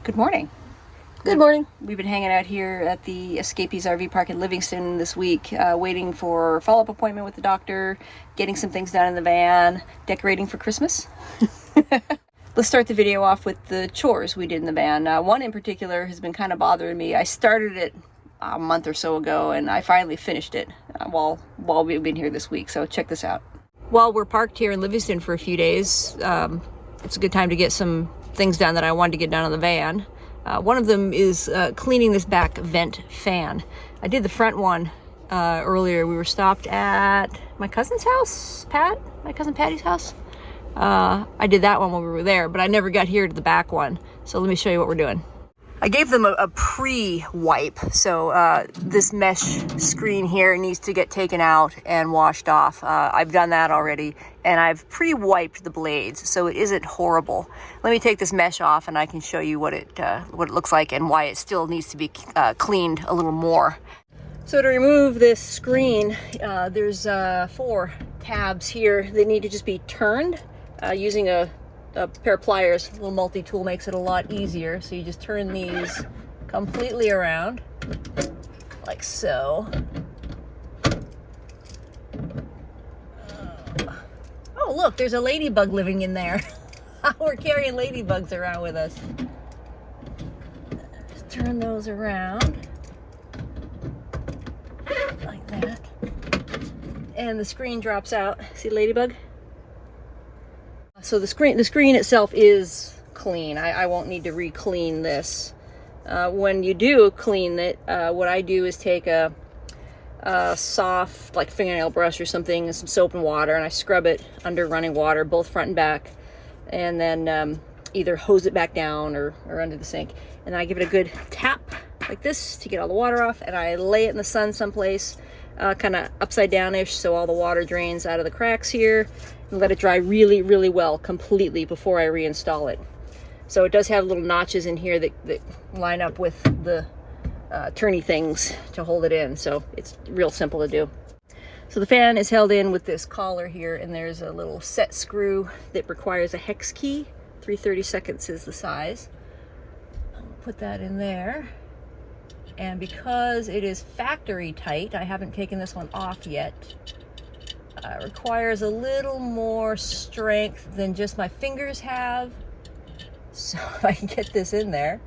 Good morning. Good morning. We've been hanging out here at the Escapees RV Park in Livingston this week, waiting for a follow-up appointment with the doctor, getting some things done in the van, decorating for Christmas. Let's start the video off with the chores we did in the van. One in particular has been kind of bothering me. I started it a month or so ago, and I finally finished it while we've been here this week, so check this out. While we're parked here in Livingston for a few days, it's a good time to get some things done that I wanted to get done on the van. One of them is cleaning this back vent fan. I did the front one earlier. We were stopped at my cousin's house, my cousin Patty's house. I did that one while we were there, but I never got here to the back one. So let me show you what we're doing. I gave them a pre-wipe, so this mesh screen here needs to get taken out and washed off. I've done that already, and I've pre-wiped the blades, so it isn't horrible. Let me take this mesh off, and I can show you what it looks like and why it still needs to be cleaned a little more. So to remove this screen, there's 4 tabs here that need to just be turned using a pair of pliers. A little multi-tool makes it a lot easier. So you just turn these completely around, like so. Oh, look, there's a ladybug living in there. We're carrying ladybugs around with us. Just turn those around, like that. And the screen drops out. See the ladybug? So the screen itself is clean. I won't need to re-clean this. When you do clean it, what I do is take a soft, like fingernail brush or something, and some soap and water, and I scrub it under running water, both front and back, and then either hose it back down or under the sink. And then I give it a good tap like this to get all the water off, and I lay it in the sun someplace, kind of upside down-ish, so all the water drains out of the cracks here, and let it dry really, really well, completely, before I reinstall it. So it does have little notches in here that line up with the turny things to hold it in, so it's real simple to do. So the fan is held in with this collar here, and there's a little set screw that requires a hex key. 3/32 is the size. I'll put that in there. And because it is factory tight, I haven't taken this one off yet, it requires a little more strength than just my fingers have. So if I can get this in there,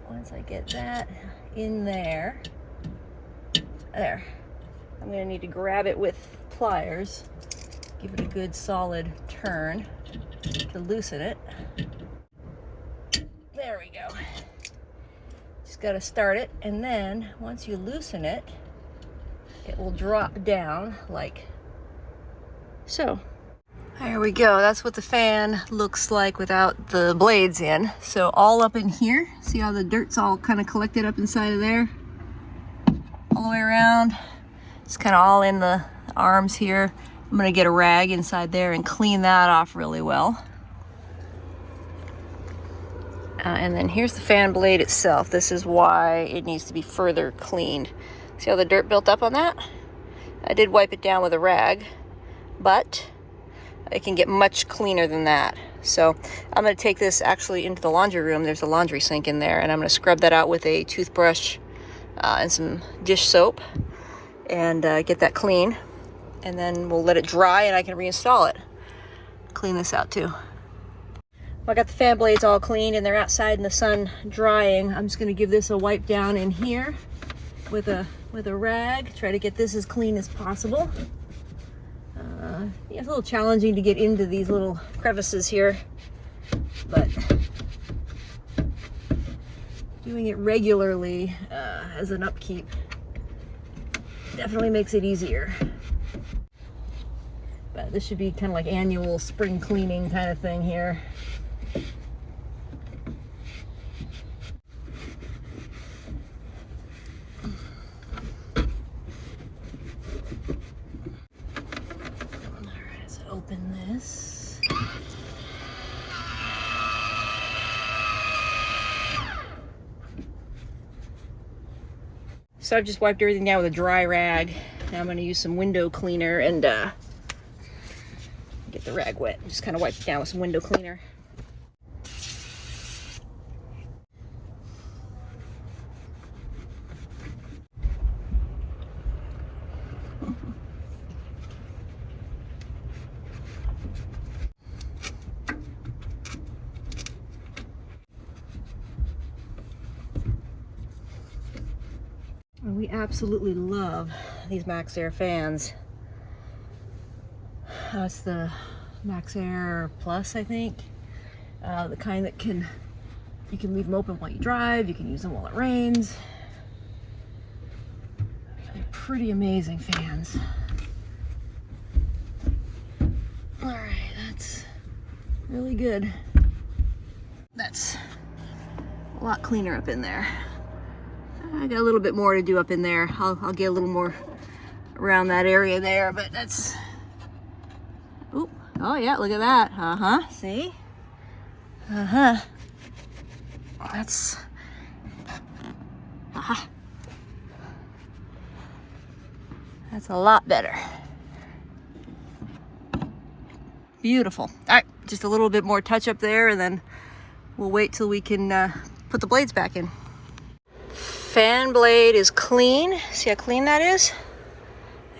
once I get that in there, I'm going to need to grab it with pliers, give it a good solid turn to loosen it. There we go. Just got to start it, and then once you loosen it, it will drop down like so. There we go. That's what the fan looks like without the blades in. So all up in here, see how the dirt's all kind of collected up inside of there? All the way around. It's kind of all in the arms here. I'm going to get a rag inside there and clean that off really well. And then here's the fan blade itself. This is why it needs to be further cleaned. See how the dirt built up on that? I did wipe it down with a rag, but it can get much cleaner than that. So I'm going to take this actually into the laundry room. There's a laundry sink in there, and I'm going to scrub that out with a toothbrush and some dish soap and get that clean. And then we'll let it dry, and I can reinstall it. Clean this out too. Well, I got the fan blades all clean, and they're outside in the sun drying. I'm just going to give this a wipe down in here with a rag. Try to get this as clean as possible. It's a little challenging to get into these little crevices here, but doing it regularly as an upkeep definitely makes it easier. But this should be kind of like annual spring cleaning kind of thing here. Open this. So I've just wiped everything down with a dry rag. Now I'm going to use some window cleaner and get the rag wet. Just kind of wipe it down with some window cleaner. We absolutely love these Max Air fans. It's the Max Air Plus, I think. The kind that you can leave them open while you drive, you can use them while it rains. They're pretty amazing fans. All right, that's really good. That's a lot cleaner up in there. I got a little bit more to do up in there. I'll get a little more around that area there, but that's, oop, oh yeah, look at that. See? That's, that's a lot better. Beautiful. All right, just a little bit more touch up there, and then we'll wait till we can put the blades back in. Fan blade is clean. See how clean that is?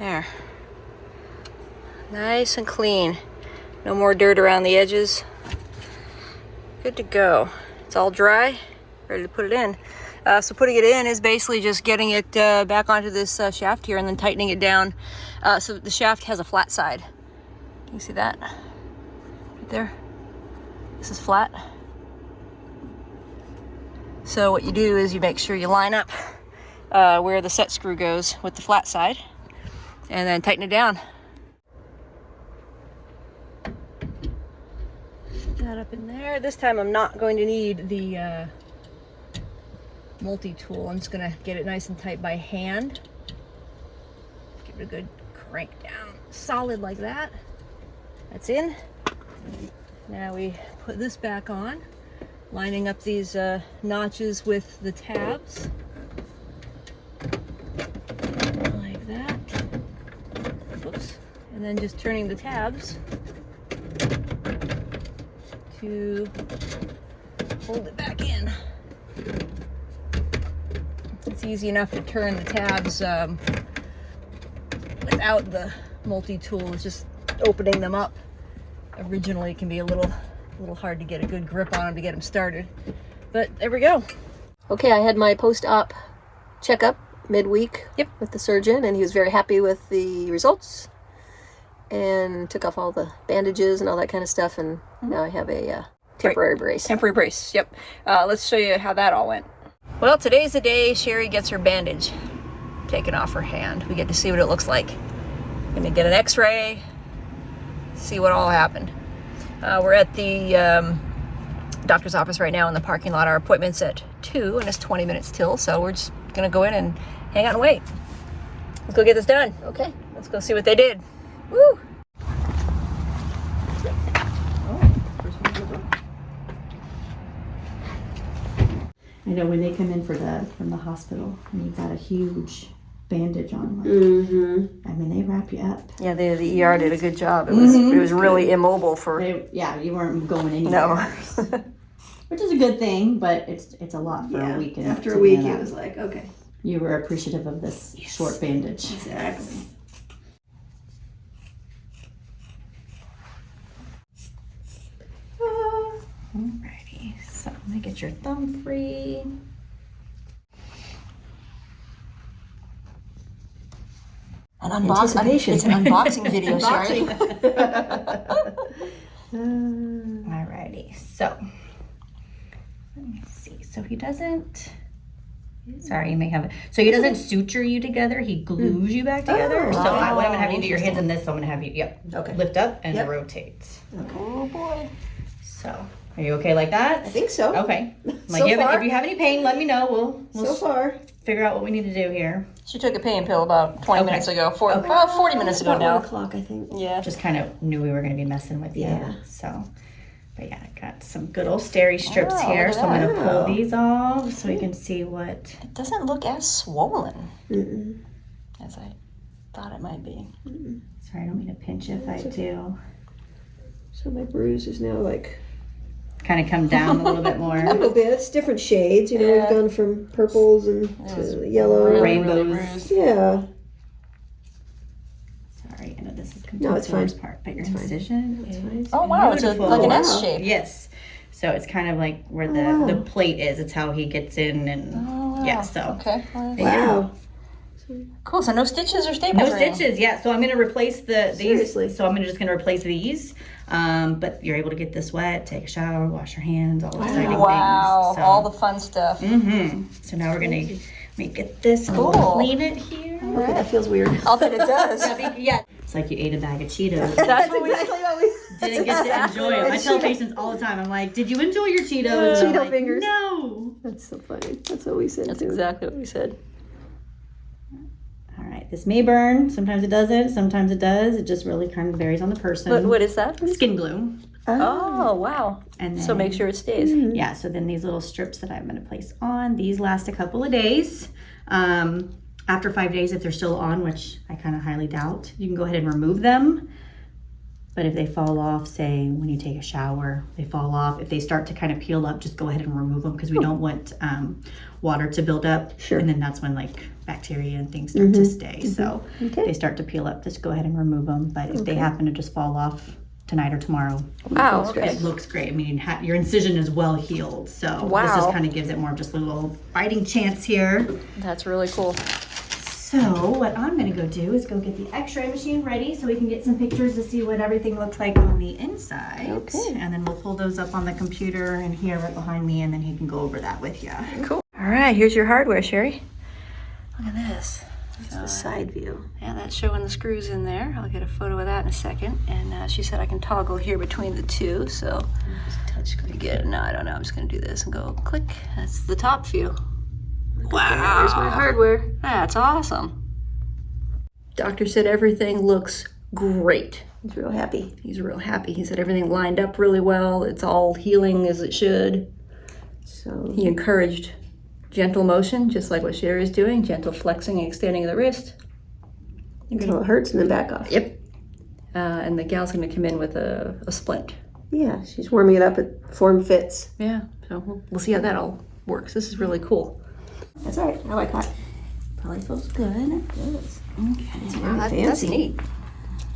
There. Nice and clean. No more dirt around the edges. Good to go. It's all dry, ready to put it in. So putting it in is basically just getting it back onto this shaft here and then tightening it down. So the shaft has a flat side. Can you see that? Right there. This is flat. So what you do is you make sure you line up where the set screw goes with the flat side and then tighten it down. That up in there. This time I'm not going to need the multi-tool. I'm just gonna get it nice and tight by hand. Give it a good crank down, solid like that. That's in. Now we put this back on, lining up these notches with the tabs. Like that. Oops. And then just turning the tabs to hold it back in. It's easy enough to turn the tabs without the multi-tool. It's just opening them up. Originally it can be a little hard to get a good grip on them to get them started. But there we go. Okay, I had my post-op checkup midweek with the surgeon, and he was very happy with the results and took off all the bandages and all that kind of stuff, and now I have a temporary brace. Temporary brace, yep. Let's show you how that all went. Well, today's the day Shari gets her bandage taken off her hand. We get to see what it looks like. Gonna get an x-ray, see what all happened. We're at the doctor's office right now in the parking lot. Our appointment's at 2 and it's 20 minutes till, so we're just gonna go in and hang out and wait. Let's go get this done. Okay, let's go see what they did. Woo! I know when they come in from the hospital and you've got a huge bandage on, like, I mean, they wrap you up. Yeah, the ER did a good job. It was really immobile for. You weren't going anywhere. No. Which is a good thing, but it's a lot for a week. And after a week, it was like, okay. You were appreciative of this short bandage. Exactly. Alrighty, so I'm gonna get your thumb free. An unboxing. It's an unboxing video, Shari. Alrighty, so let me see. So he doesn't. Sorry, you may have it. So he doesn't suture you together. He glues you back together. So what I'm gonna have you do your hands in this. So I'm gonna have you, lift up and rotate. Okay. Oh boy. So, are you okay like that? I think so. Okay. So far. If you have any pain, let me know. We'll so far figure out what we need to do here. She took a pain pill about 20 minutes ago. About 40 minutes ago now. 1 o'clock, I think. Yeah. Just kind of knew we were going to be messing with you. Yeah. So, but yeah, I got some good old steri strips here. look So at I'm going to pull these off so we can see what. It doesn't look as swollen as I thought it might be. Sorry, I don't mean to pinch you if I do. So my bruise is now like Kind of come down a little bit more. a little bit. It's different shades. You know, we've gone from purples and to yellow. Rainbows. Yeah. Sorry, I know this is No, it's fine. part, but your incision is Oh wow, it's beautiful. like an S shape. Yes. So it's kind of like where the plate is. It's how he gets in and Oh, wow. yeah. So Okay. Wow. Cool. So no stitches or staples. No stitches, yeah. So I'm gonna replace these. Seriously? So I'm just gonna replace these. But you're able to get this wet, take a shower, wash your hands, all exciting Wow, things. So, all the fun stuff. So now we're gonna get this and Cool. clean it here. Okay, that feels weird. I'll bet it does. Yeah. It's like you ate a bag of Cheetos. That's what we what we Didn't get to enjoy them. I tell patients all the time, I'm like, did you enjoy your Cheetos? And they're Cheeto like, fingers. No. That's so funny. That's what we said That's too. exactly what we said. All right, this may burn. Sometimes it doesn't. Sometimes it does. It just really kind of varies on the person. What is that? Skin glue. Oh, wow. And then, So make sure it stays. yeah, so then these little strips that I'm going to place on, these last a couple of days. After 5 days, if they're still on, which I kind of highly doubt, you can go ahead and remove them. But if they fall off, say when you take a shower, they fall off. If they start to kind of peel up, just go ahead and remove them because we don't want water to build up. Sure. And then that's when like bacteria and things start to stay. So if they start to peel up, just go ahead and remove them. But if they happen to just fall off tonight or tomorrow, Wow. Okay. it looks great. I mean, your incision is well healed. So this Wow. just kind of gives it more of just a little fighting chance here. That's really cool. So what I'm gonna go do is go get the x-ray machine ready so we can get some pictures to see what everything looks like on the inside. Okay. And then we'll pull those up on the computer and here right behind me, and then he can go over that with you. Cool. All right, here's your hardware, Shari. Look at this. That's the side view. Yeah, that's showing the screws in there. I'll get a photo of that in a second. And she said I can toggle here between the two. So Touch screen. no, I don't know. I'm just gonna do this and go click. That's the top view. There's my hardware. That's awesome. Doctor said everything looks great. He's real happy. He's real happy. He said everything lined up really well. It's all healing as it should. So He encouraged gentle motion, just like what Shari's doing, gentle flexing and extending of the wrist. until it hurts and then back off. Yep. And the gal's going to come in with a splint. Yeah, she's warming it up. It form fits. Yeah, so we'll see how that all works. This is really cool. That's all right. I like hot. Probably feels good. It does. Okay. Very That's fancy. neat.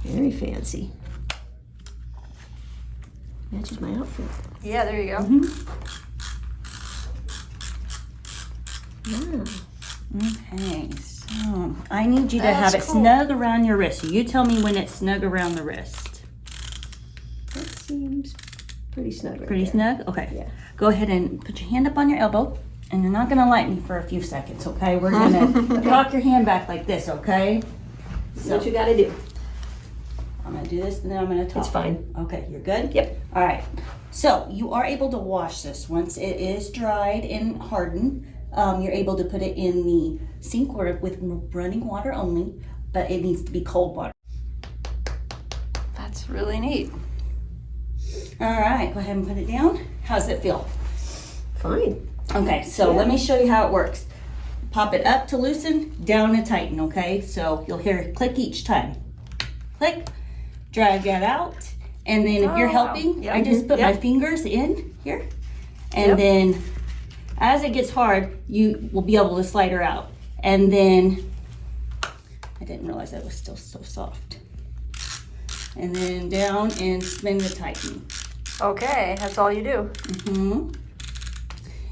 Very fancy. Matches my outfit. Yeah, there you go. Yeah. Okay, so I need you to That's have it cool. snug around your wrist. So you tell me when it's snug around the wrist. That seems pretty snug right Pretty there. snug? Okay. Yeah. Go ahead and put your hand up on your elbow, and you're not gonna light me for a few seconds, okay? We're gonna rock your hand back like this, okay? That's what you gotta do. I'm gonna do this, and then I'm gonna talk. It's fine. Okay, you're good? Yep. All right. So you are able to wash this once it is dried and hardened. You're able to put it in the sink or with running water only, but it needs to be cold water. That's really neat. All right, go ahead and put it down. How's it feel? Fine. Okay, so let me show you how it works. Pop it up to loosen, down to tighten, okay? So you'll hear it click each time. Click, drag that out, and then if you're wow. helping, Yep. I just put my Yep. fingers in here, and Yep. then as it gets hard, you will be able to slide her out. And then, I didn't realize that was still so soft. And then down and spin the tighten. Okay, that's all you do.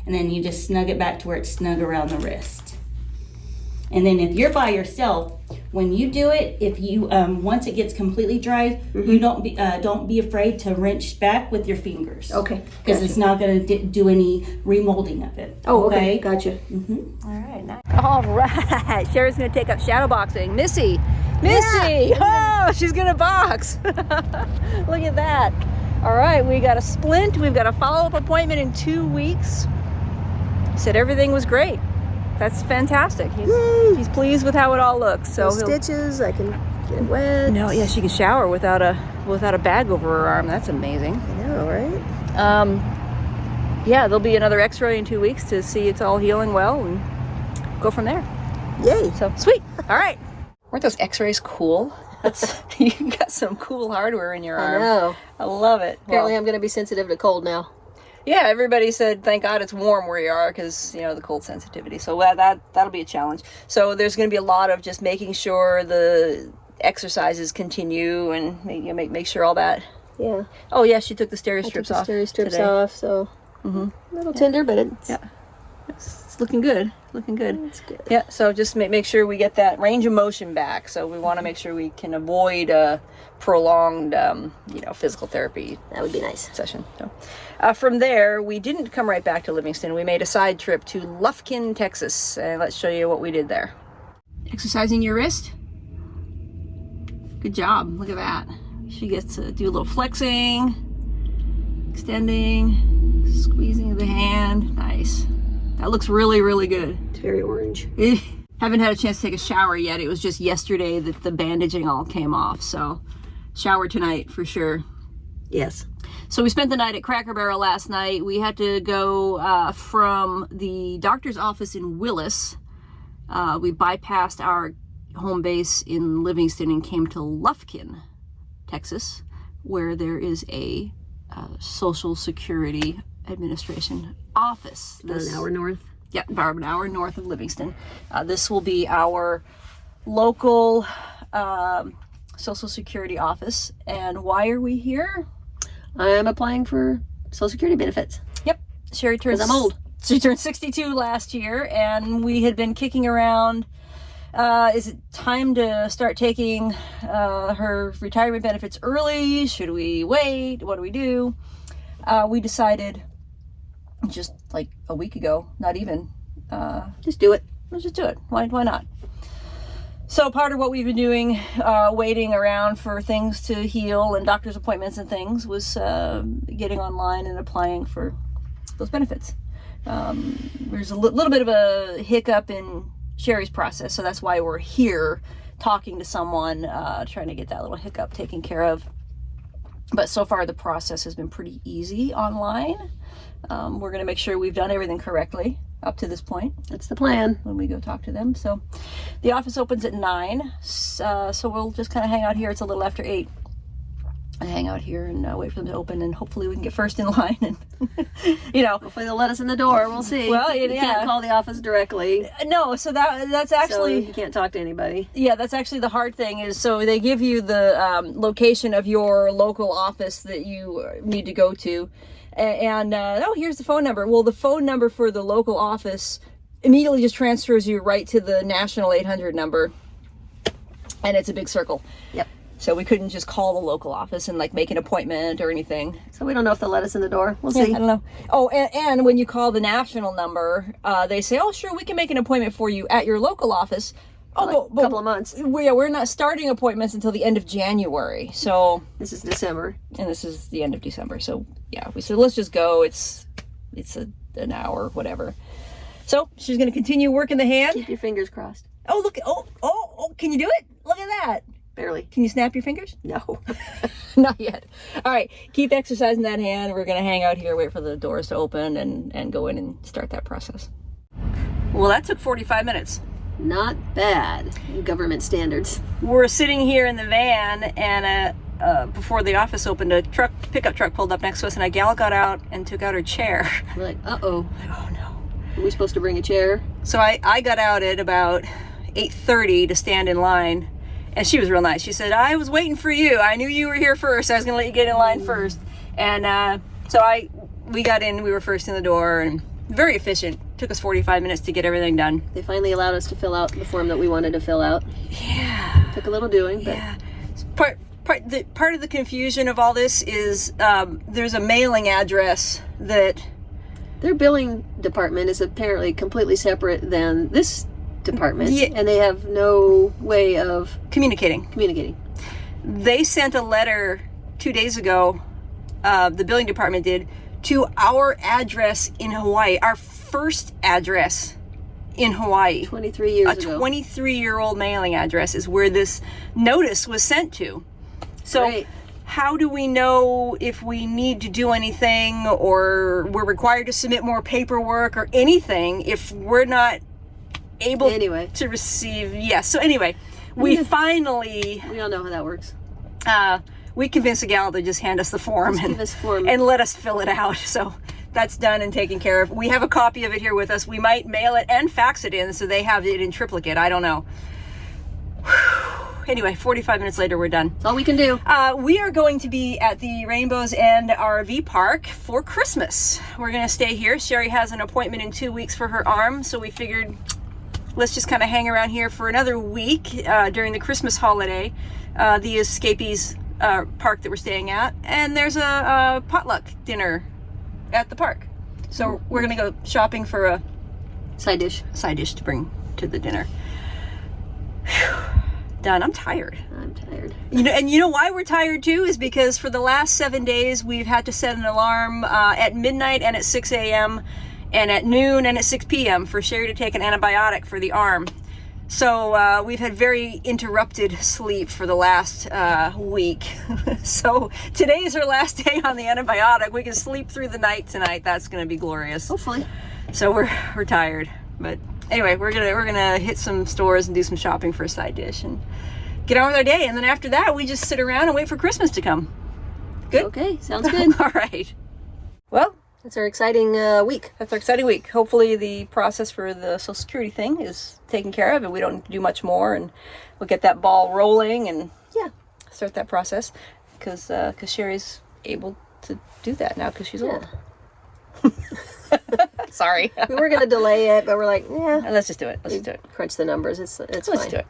And then you just snug it back to where it's snug around the wrist. And then if you're by yourself, when you do it, if you once it gets completely dry, you don't be afraid to wrench back with your fingers. Okay. Because Gotcha. it's not going to do any remolding of it. Oh, okay. Gotcha. All right, nice. All right, Shari's gonna take up shadow boxing. Missy! Oh, she's gonna box. Look at that. All right, we got a splint. We've got a follow-up appointment in 2 weeks. Said everything was great. That's fantastic. He's pleased with how it all looks. So No he'll- stitches. I can get it wet. No, yeah, she can shower without a bag over her arm. That's amazing. I know, right? Yeah, there'll be another X-ray in 2 weeks to see it's all healing well and go from there. Yay. So sweet. All right. Weren't those X-rays cool? That's you got some cool hardware in your I arm. know. I love it. Apparently, Well, I'm going to be sensitive to cold now. yeah, everybody said thank God it's warm where you are because the cold sensitivity. So that'll be a challenge. So there's going to be a lot of just making sure the exercises continue and make sure all that. Yeah. Oh yeah, she took the steri I took strips the off steri strips today. off, so a little tender, but it's Yeah. It's looking good. looking good. That's good. Yeah, so just make sure we get that range of motion back. So we want to make sure we can avoid a prolonged, physical therapy. That would be nice. Session. So, from there, we didn't come right back to Livingston. We made a side trip to Lufkin, Texas, and let's show you what we did there. Exercising your wrist. Good job. Look at that. She gets to do a little flexing, extending, squeezing of the hand. Nice. That looks really, really good. It's very orange. Haven't had a chance to take a shower yet. It was just yesterday that the bandaging all came off. So shower tonight for sure. Yes. So we spent the night at Cracker Barrel last night. We had to go from the doctor's office in Willis. We bypassed our home base in Livingston and came to Lufkin, Texas, where there is a Social Security Administration office. About an hour north. Yep, about an hour north of Livingston. This will be our local Social Security office. And why are we here? I'm applying for Social Security benefits. Yep, Shari turns. Because I'm old. She turned 62 last year, and we had been kicking around. Is it time to start taking her retirement benefits early? Should we wait? What do we do? We decided just like a week ago, not even. Just do it. Let's just do it. Why not? So part of what we've been doing, waiting around for things to heal and doctor's appointments and things, was getting online and applying for those benefits. There's a little bit of a hiccup in Shari's process, so that's why we're here talking to someone, trying to get that little hiccup taken care of. But so far the process has been pretty easy online. We're going to make sure we've done everything correctly up to this point. That's the plan. When we go talk to them. So the office opens at 9, so we'll just kind of hang out here. It's a little after 8. I hang out here and wait for them to open, and hopefully we can get first in line. And hopefully they'll let us in the door. We'll see. Well, you can't call the office directly. No, so that's actually, so you can't talk to anybody. Yeah, that's actually the hard thing. Is so they give you the location of your local office that you need to go to, and here's the phone number. Well, the phone number for the local office immediately just transfers you right to the national 800 number, and it's a big circle. Yep. So we couldn't just call the local office and make an appointment or anything. So we don't know if they'll let us in the door. We'll see. I don't know. Oh, and when you call the national number, they say, "Oh, sure, we can make an appointment for you at your local office." Oh, a couple of months. We're not starting appointments until the end of January. So this is December, and this is the end of December. So yeah, we said let's just go. It's an hour, whatever. So she's going to continue working the hand. Keep your fingers crossed. Oh, look! Oh! Can you do it? Look at that. Barely. Can you snap your fingers? No. Not yet. All right. Keep exercising that hand. We're going to hang out here, wait for the doors to open, and go in and start that process. Well, that took 45 minutes. Not bad. Government standards. We're sitting here in the van, and before the office opened, a pickup truck pulled up next to us, and a gal got out and took out her chair. We're like, uh-oh. Oh, no. Are we supposed to bring a chair? So I got out at about 8:30 to stand in line. And she was real nice. She said, "I was waiting for you. I knew you were here first. I was going to let you get in line first." And so we got in. We were first in the door, and very efficient. Took us 45 minutes to get everything done. They finally allowed us to fill out the form that we wanted to fill out. Yeah. Took a little doing, but yeah. Part of the confusion of all this is there's a mailing address that their billing department is apparently completely separate than this department, and they have no way of communicating. They sent a letter 2 days ago, the billing department did, to our address in Hawaii, our first address in Hawaii. 23 years ago. A 23-year-old mailing address is where this notice was sent to. So right. How do we know if we need to do anything, or we're required to submit more paperwork or anything if we're not able to receive? Yes. So anyway, we finally, we all know how that works. We convinced the gal to just hand us the form and let us fill it out. So that's done and taken care of. We have a copy of it here with us. We might mail it and fax it in so they have it in triplicate. I don't know. Anyway, 45 minutes later, we're done. That's all we can do. We are going to be at the Rainbows End RV Park for Christmas. We're going to stay here. Shari has an appointment in 2 weeks for her arm, so we figured let's just kind of hang around here for another week during the Christmas holiday. The Escapees park that we're staying at, and there's a potluck dinner at the park. So we're gonna go shopping for a Side dish. to bring to the dinner. Whew. Done. I'm tired. I'm tired. You know why we're tired too is because for the last 7 days we've had to set an alarm at midnight and at 6 a.m. and at noon and at 6 p.m. for Shari to take an antibiotic for the arm. So we've had very interrupted sleep for the last week. So today is our last day on the antibiotic. We can sleep through the night tonight. That's going to be glorious. Hopefully. So we're tired, but anyway, we're gonna hit some stores and do some shopping for a side dish and get on with our day. And then after that, we just sit around and wait for Christmas to come. Good. Okay, sounds good. All right. Well, That's our exciting week. that's our exciting week. Hopefully the process for the Social Security thing is taken care of and we don't need to do much more, and we'll get that ball rolling and start that process because Shari's able to do that now because she's old. Sorry. We were going to delay it, but we're like, yeah. Let's just do it. Let's just do it. Crunch the numbers. It's Let's fine. do it.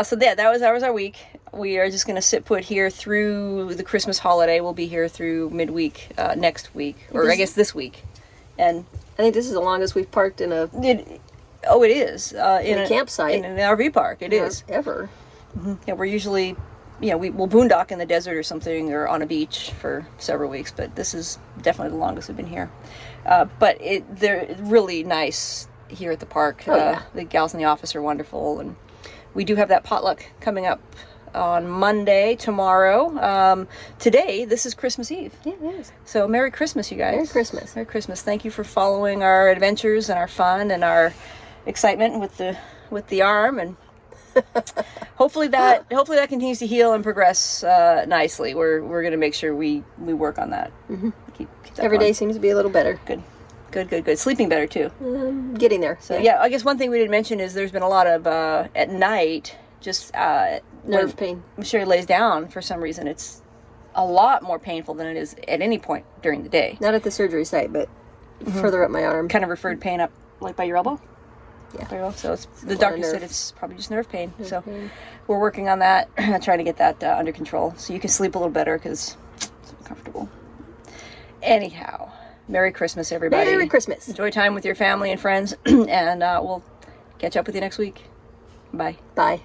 So that was our week. We are just going to sit put here through the Christmas holiday. We'll be here through midweek next week, or I guess this week. And I think this is the longest we've parked in a it is in a campsite. in an RV park. It is. Ever. Yeah, we're usually, we'll boondock in the desert or something, or on a beach for several weeks. But this is definitely the longest we've been here. But they're really nice here at the park. The gals in the office are wonderful, and we do have that potluck coming up on Monday, tomorrow. Today, this is Christmas Eve. Yeah, it is. So Merry Christmas, you guys. Merry Christmas. Merry Christmas. Thank you for following our adventures and our fun and our excitement with the arm, and hopefully that continues to heal and progress nicely. We're going to make sure we work on that. Mm-hmm. Keep that Every going. day seems to be a little better. Good. Sleeping better too. Getting there. So yeah, I guess one thing we didn't mention is there's been a lot of at night, just Nerve pain. when Shari lays down, for some reason it's a lot more painful than it is at any point during the day. Not at the surgery site, but further up my arm. Kind of referred pain up like by your elbow. Yeah. By your elbow. So the lot doctor of said nerve. it's probably just nerve pain. So pain. we're working on that, trying to get that under control so you can sleep a little better because it's uncomfortable. Anyhow, Merry Christmas, everybody. Merry Christmas. Enjoy time with your family and friends, and we'll catch up with you next week. Bye. Bye.